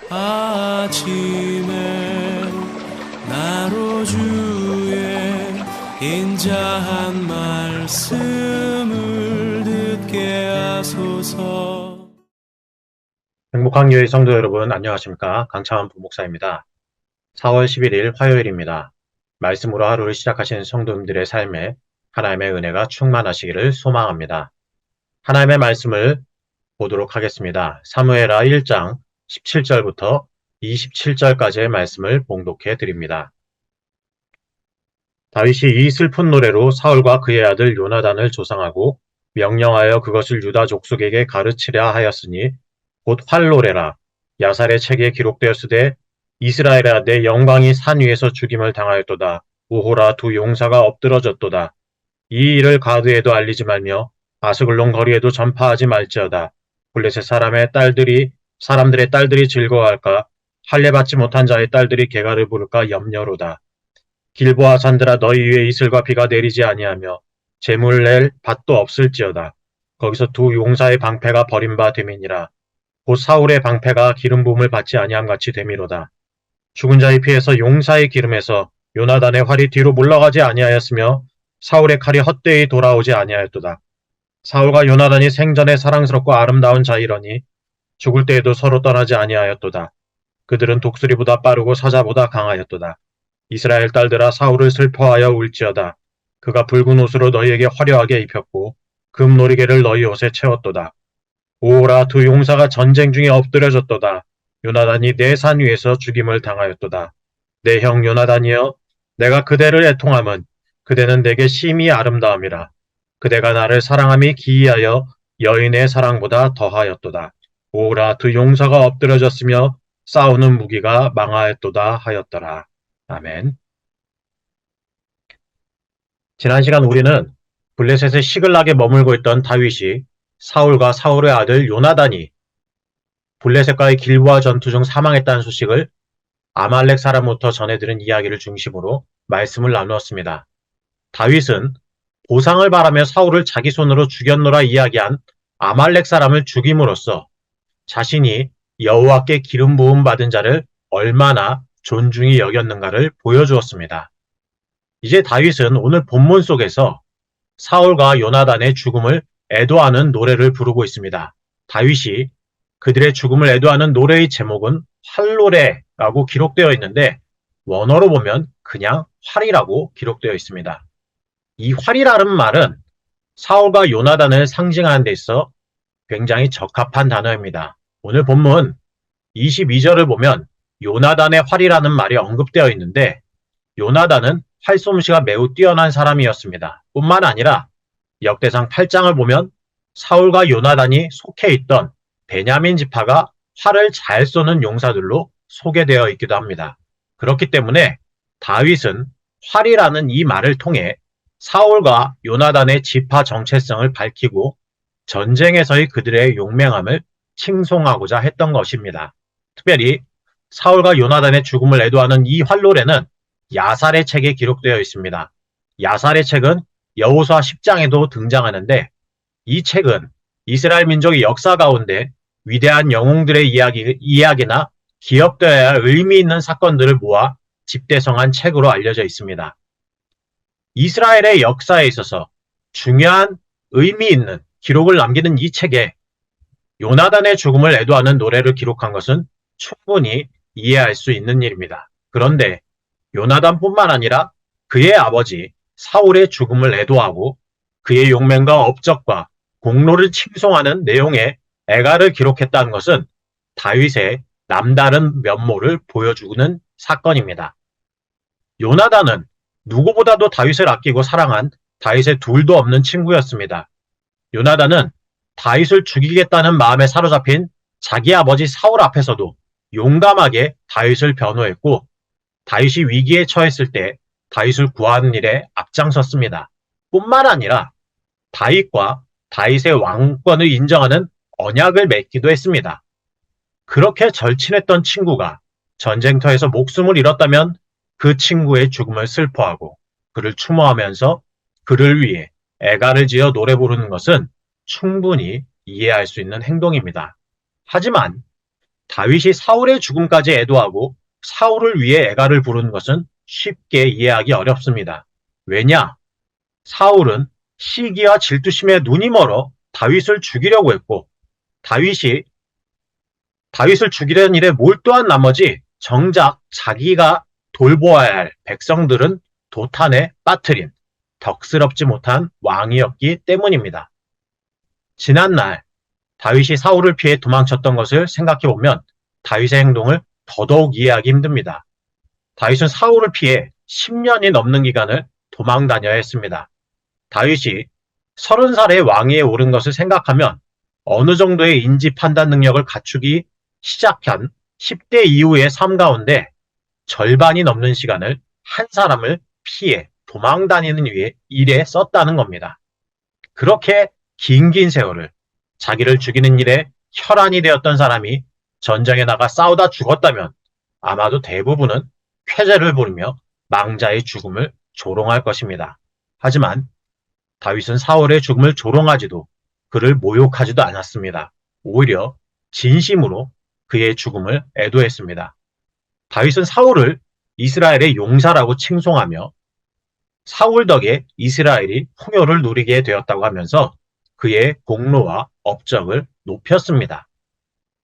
아침에 나로 주의 인자한 말씀을 듣게 하소서. 행복한 교회 성도 여러분, 안녕하십니까? 강창환 부목사입니다. 4월 11일 화요일입니다. 말씀으로 하루를 시작하신 성도님들의 삶에 하나님의 은혜가 충만하시기를 소망합니다. 하나님의 말씀을 보도록 하겠습니다. 사무엘하 1장 17절부터 27절까지의 말씀을 봉독해 드립니다. 다윗이 이 슬픈 노래로 사울과 그의 아들 요나단을 조상하고 명령하여 그것을 유다 족속에게 가르치려 하였으니 곧 활노래라. 야살의 책에 기록되었으되 이스라엘아 내 영광이 산 위에서 죽임을 당하였도다. 오호라 두 용사가 엎드러졌도다. 이 일을 가드에도 알리지 말며 아스글론 거리에도 전파하지 말지어다. 블레셋 사람들의 딸들이 즐거워할까? 할례 받지 못한 자의 딸들이 개가를 부를까 염려로다. 길보아 산들아 너희 위에 이슬과 비가 내리지 아니하며 재물 낼 밭도 없을지어다. 거기서 두 용사의 방패가 버림바 됨이니라. 곧 사울의 방패가 기름 부음을 받지 아니함 같이 됨이로다. 죽은 자의 피에서 용사의 기름에서 요나단의 활이 뒤로 물러가지 아니하였으며 사울의 칼이 헛되이 돌아오지 아니하였도다. 사울과 요나단이 생전에 사랑스럽고 아름다운 자이러니 죽을 때에도 서로 떠나지 아니하였도다. 그들은 독수리보다 빠르고 사자보다 강하였도다. 이스라엘 딸들아 사울을 슬퍼하여 울지어다. 그가 붉은 옷으로 너희에게 화려하게 입혔고 금놀이개를 너희 옷에 채웠도다. 오라 두 용사가 전쟁 중에 엎드려졌도다. 요나단이 내 산 위에서 죽임을 당하였도다. 내 형 요나단이여 내가 그대를 애통함은 그대는 내게 심히 아름다움이라. 그대가 나를 사랑함이 기이하여 여인의 사랑보다 더하였도다. 오라 두 용사가 엎드려졌으며 싸우는 무기가 망하였도다 하였더라. 아멘. 지난 시간 우리는 블레셋의 시글락에 머물고 있던 다윗이 사울과 사울의 아들 요나단이 블레셋과의 길보아 전투 중 사망했다는 소식을 아말렉 사람부터 전해들은 이야기를 중심으로 말씀을 나누었습니다. 다윗은 보상을 바라며 사울을 자기 손으로 죽였노라 이야기한 아말렉 사람을 죽임으로써 자신이 여호와께 기름 부음 받은 자를 얼마나 존중히 여겼는가를 보여주었습니다. 이제 다윗은 오늘 본문 속에서 사울과 요나단의 죽음을 애도하는 노래를 부르고 있습니다. 다윗이 그들의 죽음을 애도하는 노래의 제목은 활노래라고 기록되어 있는데 원어로 보면 그냥 활이라고 기록되어 있습니다. 이 활이라는 말은 사울과 요나단을 상징하는 데 있어 굉장히 적합한 단어입니다. 오늘 본문 22절을 보면 요나단의 활이라는 말이 언급되어 있는데 요나단은 활솜씨가 매우 뛰어난 사람이었습니다. 뿐만 아니라 역대상 8장을 보면 사울과 요나단이 속해 있던 베냐민 지파가 활을 잘 쏘는 용사들로 소개되어 있기도 합니다. 그렇기 때문에 다윗은 활이라는 이 말을 통해 사울과 요나단의 지파 정체성을 밝히고 전쟁에서의 그들의 용맹함을 칭송하고자 했던 것입니다. 특별히 사울과 요나단의 죽음을 애도하는 이 활노래는 야살의 책에 기록되어 있습니다. 야살의 책은 여호수아 10장에도 등장하는데 이 책은 이스라엘 민족의 역사 가운데 위대한 영웅들의 이야기나 기억되어야 할 의미 있는 사건들을 모아 집대성한 책으로 알려져 있습니다. 이스라엘의 역사에 있어서 중요한 의미 있는 기록을 남기는 이 책에 요나단의 죽음을 애도하는 노래를 기록한 것은 충분히 이해할 수 있는 일입니다. 그런데 요나단뿐만 아니라 그의 아버지 사울의 죽음을 애도하고 그의 용맹과 업적과 공로를 칭송하는 내용의 애가를 기록했다는 것은 다윗의 남다른 면모를 보여주는 사건입니다. 요나단은 누구보다도 다윗을 아끼고 사랑한 다윗의 둘도 없는 친구였습니다. 요나단은 다윗을 죽이겠다는 마음에 사로잡힌 자기 아버지 사울 앞에서도 용감하게 다윗을 변호했고 다윗이 위기에 처했을 때 다윗을 구하는 일에 앞장섰습니다. 뿐만 아니라 다윗과 다윗의 왕권을 인정하는 언약을 맺기도 했습니다. 그렇게 절친했던 친구가 전쟁터에서 목숨을 잃었다면 그 친구의 죽음을 슬퍼하고 그를 추모하면서 그를 위해 애가를 지어 노래 부르는 것은 충분히 이해할 수 있는 행동입니다. 하지만 다윗이 사울의 죽음까지 애도하고 사울을 위해 애가를 부르는 것은 쉽게 이해하기 어렵습니다. 왜냐? 사울은 시기와 질투심에 눈이 멀어 다윗을 죽이려고 했고, 다윗이 다윗을 죽이려는 일에 몰두한 나머지 정작 자기가 돌보아야 할 백성들은 도탄에 빠뜨린 덕스럽지 못한 왕이었기 때문입니다. 지난날 다윗이 사울을 피해 도망쳤던 것을 생각해보면 다윗의 행동을 더더욱 이해하기 힘듭니다. 다윗은 사울을 피해 10년이 넘는 기간을 도망 다녀야 했습니다. 다윗이 30살에 왕위에 오른 것을 생각하면 어느 정도의 인지 판단 능력을 갖추기 시작한 10대 이후의 삶 가운데 절반이 넘는 시간을 한 사람을 피해 도망 다니는 일에 썼다는 겁니다. 그렇게 긴 세월을 자기를 죽이는 일에 혈안이 되었던 사람이 전쟁에 나가 싸우다 죽었다면 아마도 대부분은 쾌재를 부르며 망자의 죽음을 조롱할 것입니다. 하지만 다윗은 사울의 죽음을 조롱하지도 그를 모욕하지도 않았습니다. 오히려 진심으로 그의 죽음을 애도했습니다. 다윗은 사울을 이스라엘의 용사라고 칭송하며 사울 덕에 이스라엘이 풍요를 누리게 되었다고 하면서 그의 공로와 업적을 높였습니다.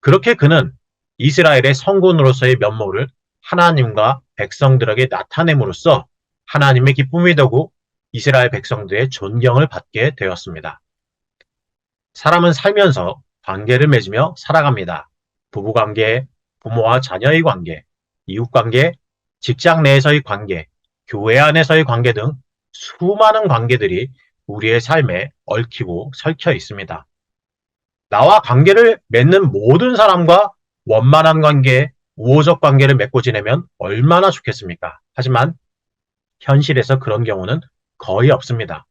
그렇게 그는 이스라엘의 성군으로서의 면모를 하나님과 백성들에게 나타냄으로써 하나님의 기쁨이 되고 이스라엘 백성들의 존경을 받게 되었습니다. 사람은 살면서 관계를 맺으며 살아갑니다. 부부관계, 부모와 자녀의 관계, 이웃관계, 직장 내에서의 관계, 교회 안에서의 관계 등 수많은 관계들이 우리의 삶에 얽히고 설켜 있습니다. 나와 관계를 맺는 모든 사람과 원만한 관계, 우호적 관계를 맺고 지내면 얼마나 좋겠습니까? 하지만 현실에서 그런 경우는 거의 없습니다.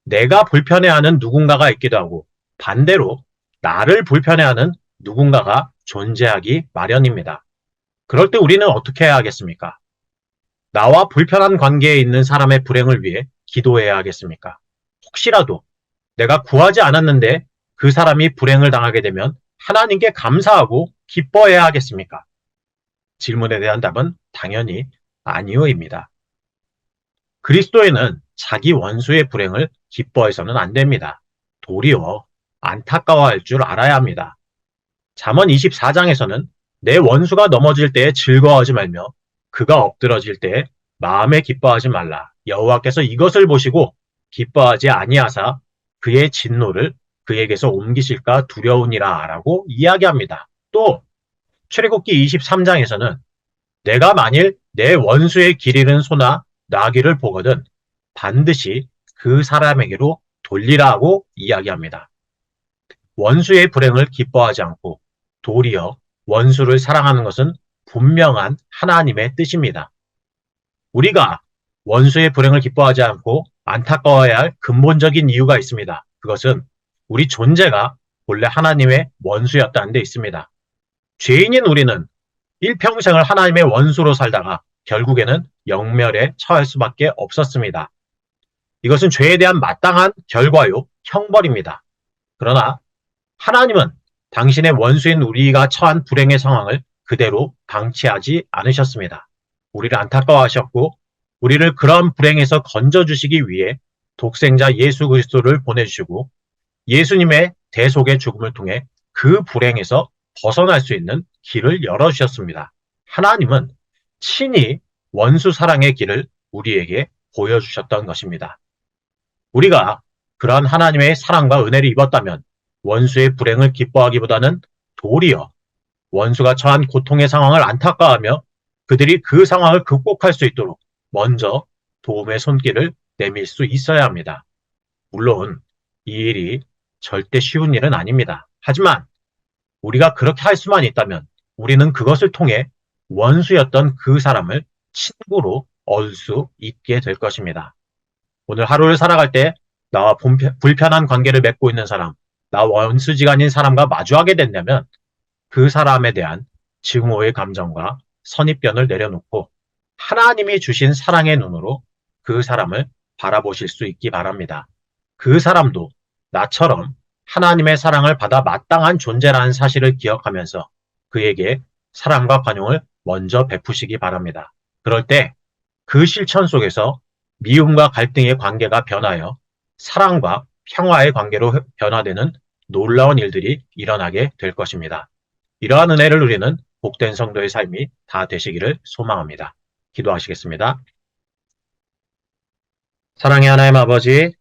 내가 불편해하는 누군가가 있기도 하고 반대로 나를 불편해하는 누군가가 존재하기 마련입니다. 그럴 때 우리는 어떻게 해야 하겠습니까? 나와 불편한 관계에 있는 사람의 불행을 위해 기도해야 하겠습니까? 혹시라도 내가 구하지 않았는데 그 사람이 불행을 당하게 되면 하나님께 감사하고 기뻐해야 하겠습니까? 질문에 대한 답은 당연히 아니오입니다. 그리스도인은 자기 원수의 불행을 기뻐해서는 안 됩니다. 도리어 안타까워할 줄 알아야 합니다. 잠언 24장에서는 내 원수가 넘어질 때에 즐거워하지 말며 그가 엎드러질 때에 마음에 기뻐하지 말라. 여호와께서 이것을 보시고 기뻐하지 아니하사 그의 진노를 그에게서 옮기실까 두려우니라 라고 이야기합니다. 또 출애굽기 23장에서는 내가 만일 내 원수의 길 잃은 소나 나귀를 보거든 반드시 그 사람에게로 돌리라 하고 이야기합니다. 원수의 불행을 기뻐하지 않고 도리어 원수를 사랑하는 것은 분명한 하나님의 뜻입니다. 우리가 원수의 불행을 기뻐하지 않고 안타까워해야 할 근본적인 이유가 있습니다. 그것은 우리 존재가 본래 하나님의 원수였다는 데 있습니다. 죄인인 우리는 일평생을 하나님의 원수로 살다가 결국에는 영멸에 처할 수밖에 없었습니다. 이것은 죄에 대한 마땅한 결과요, 형벌입니다. 그러나 하나님은 당신의 원수인 우리가 처한 불행의 상황을 그대로 방치하지 않으셨습니다. 우리를 안타까워하셨고 우리를 그런 불행에서 건져주시기 위해 독생자 예수 그리스도를 보내주시고 예수님의 대속의 죽음을 통해 그 불행에서 벗어날 수 있는 길을 열어주셨습니다. 하나님은 친히 원수 사랑의 길을 우리에게 보여주셨던 것입니다. 우리가 그러한 하나님의 사랑과 은혜를 입었다면 원수의 불행을 기뻐하기보다는 도리어 원수가 처한 고통의 상황을 안타까워하며 그들이 그 상황을 극복할 수 있도록 먼저 도움의 손길을 내밀 수 있어야 합니다. 물론 이 일이 절대 쉬운 일은 아닙니다. 하지만 우리가 그렇게 할 수만 있다면 우리는 그것을 통해 원수였던 그 사람을 친구로 얻을 수 있게 될 것입니다. 오늘 하루를 살아갈 때 나와 불편한 관계를 맺고 있는 사람, 나 원수지간인 사람과 마주하게 된다면 그 사람에 대한 증오의 감정과 선입견을 내려놓고 하나님이 주신 사랑의 눈으로 그 사람을 바라보실 수 있기 바랍니다. 그 사람도 나처럼 하나님의 사랑을 받아 마땅한 존재라는 사실을 기억하면서 그에게 사랑과 관용을 먼저 베푸시기 바랍니다. 그럴 때 그 실천 속에서 미움과 갈등의 관계가 변하여 사랑과 평화의 관계로 변화되는 놀라운 일들이 일어나게 될 것입니다. 이러한 은혜를 누리는 복된 성도의 삶이 다 되시기를 소망합니다. 기도하시겠습니다. 사랑의 하나님 아버지,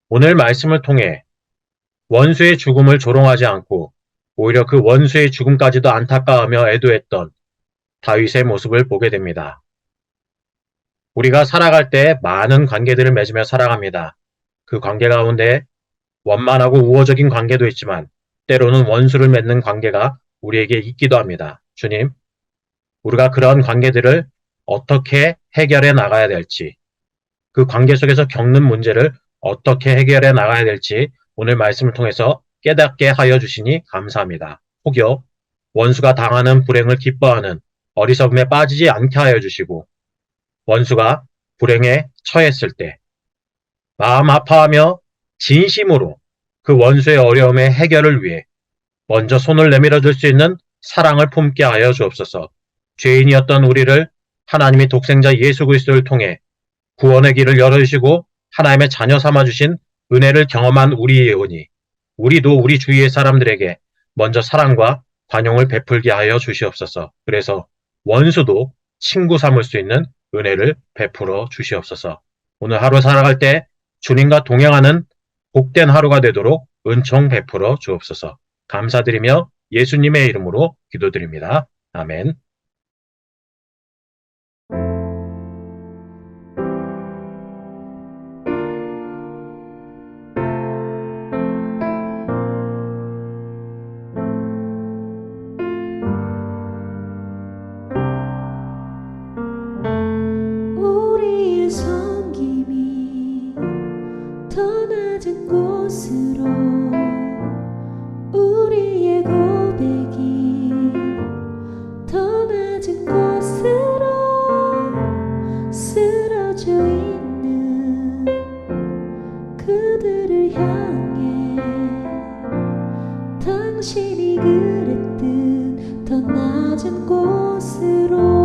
오늘 말씀을 통해 원수의 죽음을 조롱하지 않고 오히려 그 원수의 죽음까지도 안타까워하며 애도했던 다윗의 모습을 보게 됩니다. 우리가 살아갈 때 많은 관계들을 맺으며 살아갑니다. 그 관계 가운데 원만하고 우호적인 관계도 있지만 때로는 원수를 맺는 관계가 우리에게 있기도 합니다. 주님, 우리가 그런 관계들을 어떻게 해결해 나가야 될지, 그 관계 속에서 겪는 문제를 어떻게 해결해 나가야 될지 오늘 말씀을 통해서 깨닫게 하여 주시니 감사합니다. 혹여 원수가 당하는 불행을 기뻐하는 어리석음에 빠지지 않게 하여 주시고 원수가 불행에 처했을 때 마음 아파하며 진심으로 그 원수의 어려움의 해결을 위해 먼저 손을 내밀어 줄 수 있는 사랑을 품게 하여 주옵소서. 죄인이었던 우리를 하나님이 독생자 예수 그리스도를 통해 구원의 길을 열어주시고 하나님의 자녀 삼아주신 은혜를 경험한 우리이오니 우리도 우리 주위의 사람들에게 먼저 사랑과 관용을 베풀게 하여 주시옵소서. 그래서 원수도 친구 삼을 수 있는 은혜를 베풀어 주시옵소서. 오늘 하루 살아갈 때 주님과 동행하는 복된 하루가 되도록 은총 베풀어 주옵소서. 감사드리며 예수님의 이름으로 기도드립니다. 아멘. 우리의 섬김이 더 낮은 곳으로 우리의 고백이 더 낮은 곳으로 쓰러져 있는 그들을 향해 당신이 그랬듯 더 낮은 곳으로